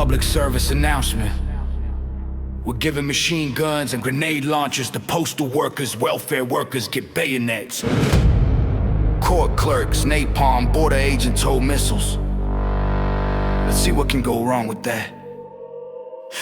public service announcement. We're giving machine guns and grenade launchers to postal workers, welfare workers get bayonets. Court clerks, napalm, border agents hold missiles. Let's see what can go wrong with that.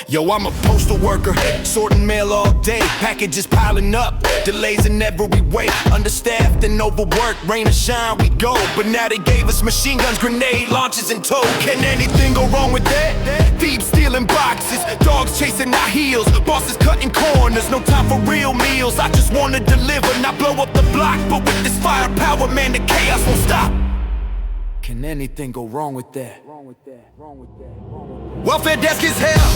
Yo, I'm a postal worker, sorting mail all day, packages piling up, delays in every way, understaffed and overworked, rain or shine we go. But now they gave us machine guns, grenade launchers and tow. Can anything go wrong with that? Thieves stealing boxes, dogs chasing our heels, bosses cutting corners, no time for real meals. I just wanna deliver, not blow up the block, but with this firepower, man, the chaos won't stop. Can anything go wrong with that? Welfare desk is hell,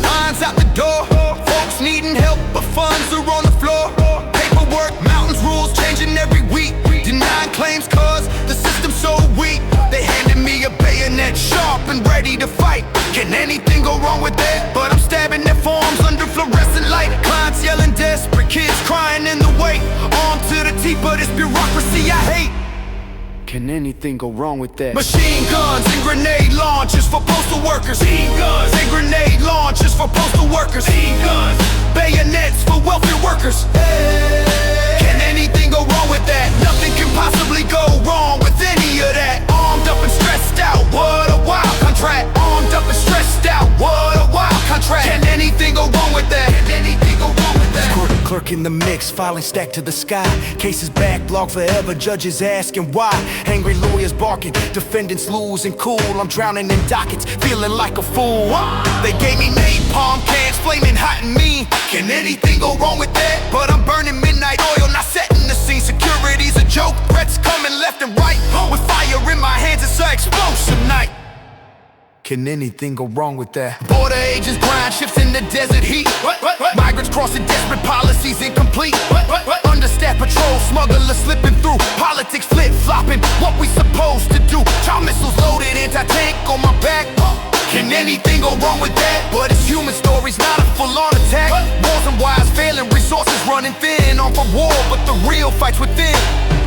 lines out the door, folks needing help, but funds are on the floor. Paperwork, mountains, rules changing every week, denying claims cause the system's so weak. They handed me a bayonet, sharp and ready to fight. Can anything go wrong with that? But I'm stabbing their forms under fluorescent light. Clients yelling desperate, kids crying in the wait. Armed to the teeth, but it's bureaucracy I hate. Can anything go wrong with that? Machine guns and grenade launchers for postal workers. Machine guns and grenade launchers for postal workers. Machine guns, bayonets for welfare workers. Hey. Can anything go wrong with that? Nothing can possibly go wrong with any of that. Armed up and stressed out, what a wild contract. Armed up and stressed out, what a wild contract. Can anything go wrong with that? Can anything go wrong with that? Clerk in the mix, filing stacked to the sky. Cases backlog forever, judges asking why. Angry lawyers barking, defendants losing cool. I'm drowning in dockets, feeling like a fool. They gave me napalm cans, flaming hot and mean. Can anything go wrong with that? But I'm burning midnight oil, not setting the scene. Security's a joke, threats coming left and right. With fire in my hands, it's an explosive night. Can anything go wrong with that? Border agents grind shifts in the desert heat. Migrants crossing desperate policies incomplete. Understaffed patrol, smugglers slipping through. Politics flip-flopping, what we supposed to do? Child missiles loaded, anti-tank on my back. Can anything go wrong with that? But it's human stories, not a full-on attack. Wars and wires failing, resources running thin. On for war, but the real fight's within.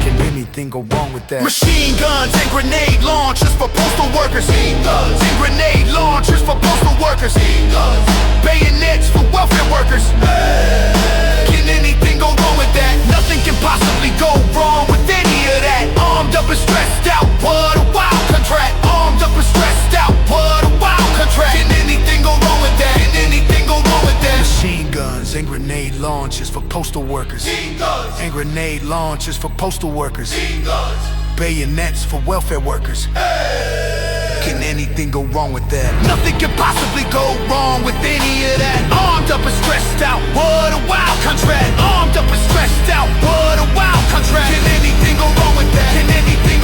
Can anything go wrong with that? Machine guns and grenade launchers for postal workers. Machine guns and grenade launchers for postal workers. Machine guns, bayonets for welfare workers. Hey. Can anything go wrong with that? Nothing can possibly go wrong with any of that. Armed up and stressed out, what a wild contract. Armed up and stressed out, what a wild contract. Can anything go wrong with that? Can anything go wrong with that? Machine guns and grenade launchers for postal workers. Machine guns and grenade launchers for postal workers. Machine guns, bayonets for welfare workers. Hey. Can anything go wrong with that? Nothing can possibly go wrong with any of that. Armed up and stressed out, what a wild contract. Armed up and stressed out, what a wild contract. Can anything go wrong with that? Can anything